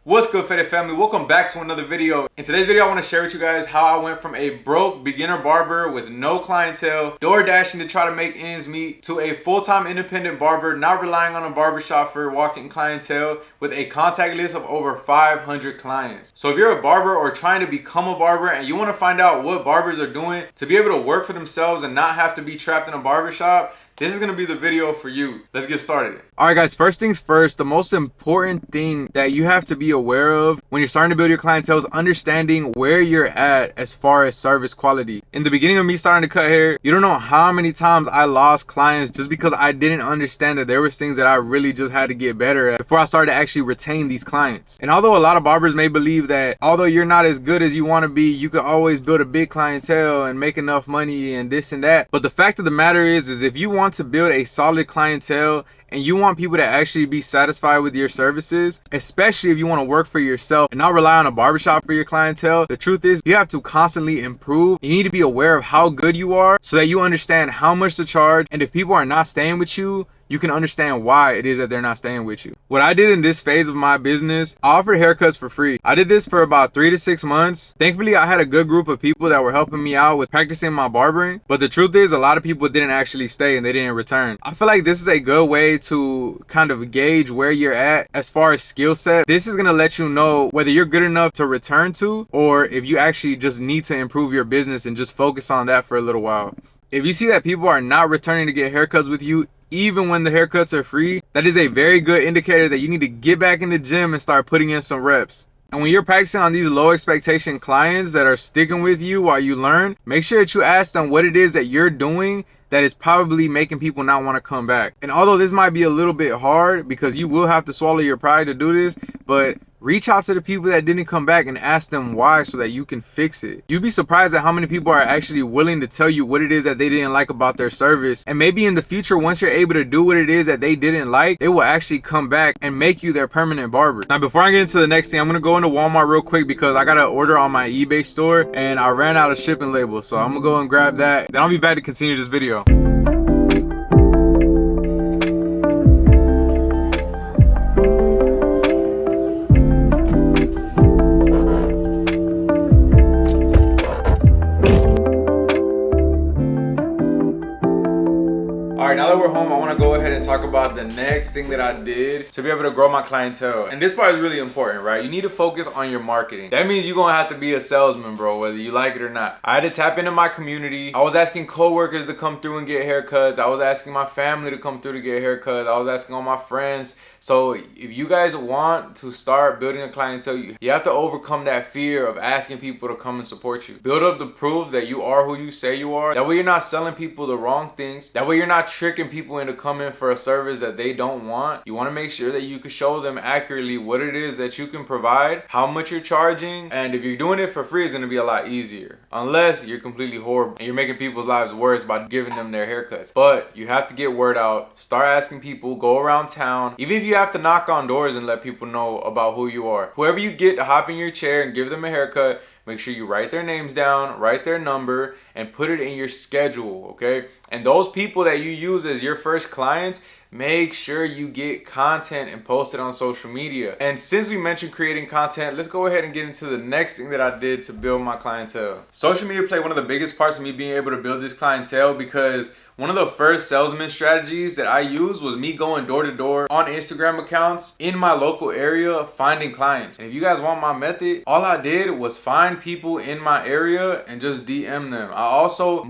What's good, FERIA family? Welcome back to another video. In today's video, I want to share with you guys how I went from a broke beginner barber with no clientele, door dashing to try to make ends meet, to a full-time independent barber, not relying on a barbershop for walking clientele, with a contact list of over 500 clients. So if you're a barber or trying to become a barber and you want to find out what barbers are doing to be able to work for themselves and not have to be trapped in a barbershop, this is going to be the video for you. Let's get started. All right, guys, first things first, the most important thing that you have to be aware of when you're starting to build your clientele is understanding where you're at as far as service quality. In the beginning of me starting to cut hair, you don't know how many times I lost clients just because I didn't understand that there was things that I really just had to get better at before I started to actually retain these clients. And although a lot of barbers may believe that although you're not as good as you want to be, you could always build a big clientele and make enough money and this and that. But the fact of the matter is if you want to build a solid clientele and you want people to actually be satisfied with your services, especially if you want to work for yourself and not rely on a barbershop for your clientele, the truth is you have to constantly improve. You need to be aware of how good you are so that you understand how much to charge, and if people are not staying with you, you can understand why it is that they're not staying with you. What I did in this phase of my business, I offered haircuts for free. I did this for about 3 to 6 months. Thankfully, I had a good group of people that were helping me out with practicing my barbering. But the truth is, a lot of people didn't actually stay and they didn't return. I feel like this is a good way to kind of gauge where you're at as far as skill set. This is gonna let you know whether you're good enough to return to, or if you actually just need to improve your business and just focus on that for a little while. If you see that people are not returning to get haircuts with you, even when the haircuts are free, that is a very good indicator that you need to get back in the gym and start putting in some reps. And when you're practicing on these low expectation clients that are sticking with you while you learn, make sure that you ask them what it is that you're doing that is probably making people not want to come back. And although this might be a little bit hard because you will have to swallow your pride to do this, but reach out to the people that didn't come back and ask them why so that you can fix it. You'd be surprised at how many people are actually willing to tell you what it is that they didn't like about their service. And maybe in the future, once you're able to do what it is that they didn't like, they will actually come back and make you their permanent barber. Now, before I get into the next thing, I'm going to go into Walmart real quick because I got to order on my eBay store and I ran out of shipping labels. So I'm going to go and grab that. Then I'll be back to continue this video. Alright, now that we're home, I want to go ahead and talk about the next thing that I did to be able to grow my clientele. And this part is really important, right? You need to focus on your marketing. That means you're going to have to be a salesman, bro, whether you like it or not. I had to tap into my community. I was asking coworkers to come through and get haircuts. I was asking my family to come through to get haircuts. I was asking all my friends. So if you guys want to start building a clientele, you have to overcome that fear of asking people to come and support you. Build up the proof that you are who you say you are. That way you're not selling people the wrong things. That way you're not tricking people into coming for a service that they don't want. You want to make sure that you can show them accurately what it is that you can provide, how much you're charging, and if you're doing it for free, it's going to be a lot easier. Unless you're completely horrible and you're making people's lives worse by giving them their haircuts. But you have to get word out, start asking people, go around town. Even if you have to knock on doors and let people know about who you are. Whoever you get to hop in your chair and give them a haircut, make sure you write their names down, write their number, and put it in your schedule, okay? And those people that you use as your first clients, make sure you get content and post it on social media. And since we mentioned creating content, let's go ahead and get into the next thing that I did to build my clientele. Social media played one of the biggest parts of me being able to build this clientele because one of the first salesman strategies that I used was me going door to door on Instagram accounts in my local area, finding clients. And if you guys want my method, all I did was find people in my area and just DM them.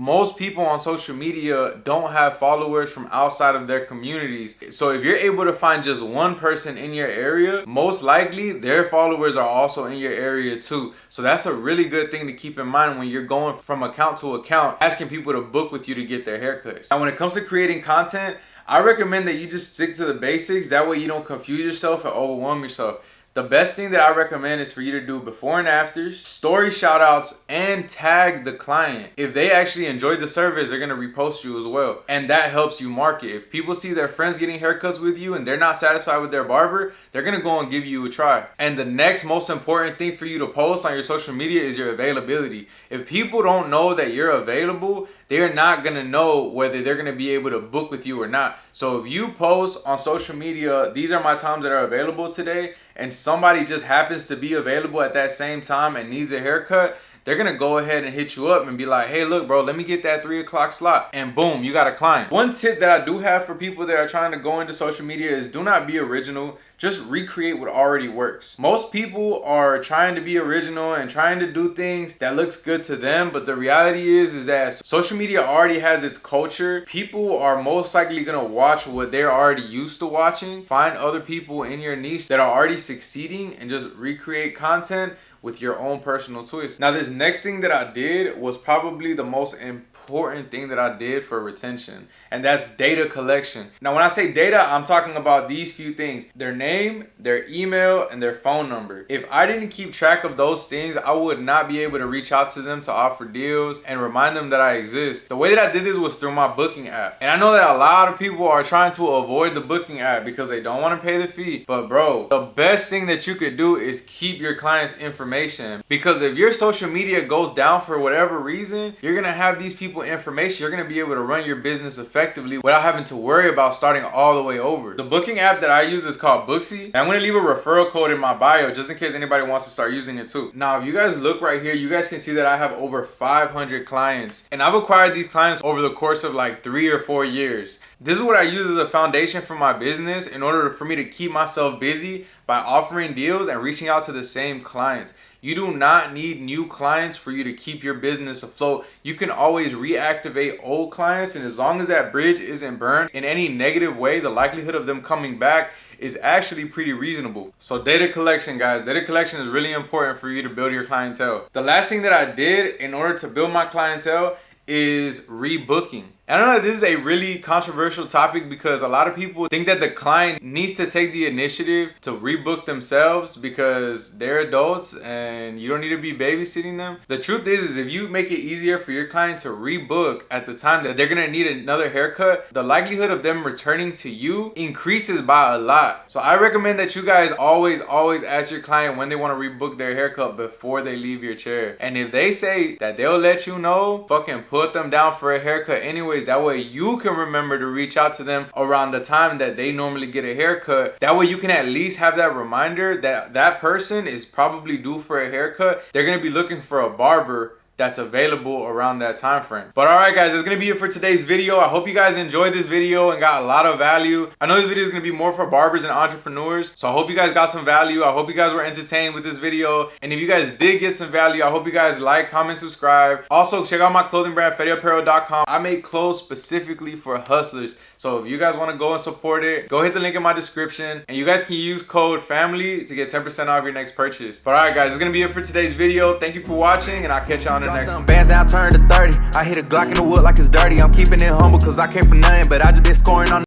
Most people on social media don't have followers from outside of their communities. So if you're able to find just one person in your area, most likely their followers are also in your area too. So that's a really good thing to keep in mind when you're going from account to account, asking people to book with you to get their haircuts. Now, when it comes to creating content, I recommend that you just stick to the basics. That way you don't confuse yourself and overwhelm yourself. The best thing that I recommend is for you to do before and afters, story shout outs, and tag the client. If they actually enjoyed the service, they're going to repost you as well. And that helps you market. If people see their friends getting haircuts with you and they're not satisfied with their barber, they're going to go and give you a try. And the next most important thing for you to post on your social media is your availability. If people don't know that you're available, they're not gonna know whether they're gonna be able to book with you or not. So if you post on social media, these are my times that are available today, and somebody just happens to be available at that same time and needs a haircut, they're gonna go ahead and hit you up and be like, hey, look, bro, let me get that 3 o'clock slot. And boom, you got a client. One tip that I do have for people that are trying to go into social media is do not be original. Just recreate what already works. Most people are trying to be original and trying to do things that looks good to them, but the reality is that social media already has its culture. People are most likely gonna watch what they're already used to watching. Find other people in your niche that are already succeeding and just recreate content with your own personal twist. Now, this next thing that I did was probably the most important thing that I did for retention, and that's data collection. Now, when I say data, I'm talking about these few things: their name, their email, and their phone number. If I didn't keep track of those things, I would not be able to reach out to them to offer deals and remind them that I exist. The way that I did this was through my booking app. And I know that a lot of people are trying to avoid the booking app because they don't want to pay the fee. But bro, the best thing that you could do is keep your clients' information. Because if your social media goes down for whatever reason, you're gonna have these people information. You're gonna be able to run your business effectively without having to worry about starting all the way over. The booking app that I use is called Booksy. And I'm gonna leave a referral code in my bio just in case anybody wants to start using it too. Now, if you guys look right here, you guys can see that I have over 500 clients. And I've acquired these clients over the course of like 3 or 4 years. This is what I use as a foundation for my business in order for me to keep myself busy by offering deals and reaching out to the same clients. You do not need new clients for you to keep your business afloat. You can always reactivate old clients, and as long as that bridge isn't burned in any negative way, the likelihood of them coming back is actually pretty reasonable. So data collection, guys. Data collection is really important for you to build your clientele. The last thing that I did in order to build my clientele is rebooking. And I know that this is a really controversial topic because a lot of people think that the client needs to take the initiative to rebook themselves because they're adults and you don't need to be babysitting them. The truth is if you make it easier for your client to rebook at the time that they're gonna need another haircut, the likelihood of them returning to you increases by a lot. So I recommend that you guys always ask your client when they want to rebook their haircut before they leave your chair. And if they say that they'll let you know, fucking put them down for a haircut anyways. That way you can remember to reach out to them around the time that they normally get a haircut. That way you can at least have that reminder that that person is probably due for a haircut. They're going to be looking for a barber that's available around that time frame. But all right, guys, that's gonna be it for today's video. I hope you guys enjoyed this video and got a lot of value. I know this video is gonna be more for barbers and entrepreneurs, so I hope you guys got some value. I hope you guys were entertained with this video, and if you guys did get some value, I hope you guys like, comment, subscribe. Also, check out my clothing brand, FERIAapparel.com. I make clothes specifically for hustlers, so if you guys want to go and support it, go hit the link in my description, and you guys can use code FAMILY to get 10% off your next purchase. But all right, guys, that's gonna be it for today's video. Thank you for watching, and I'll catch you on the next one. Bands down, turn to 30. I hit a Glock in the wood like it's dirty. I'm keeping it humble cause I came from nothing, but I just been scoring on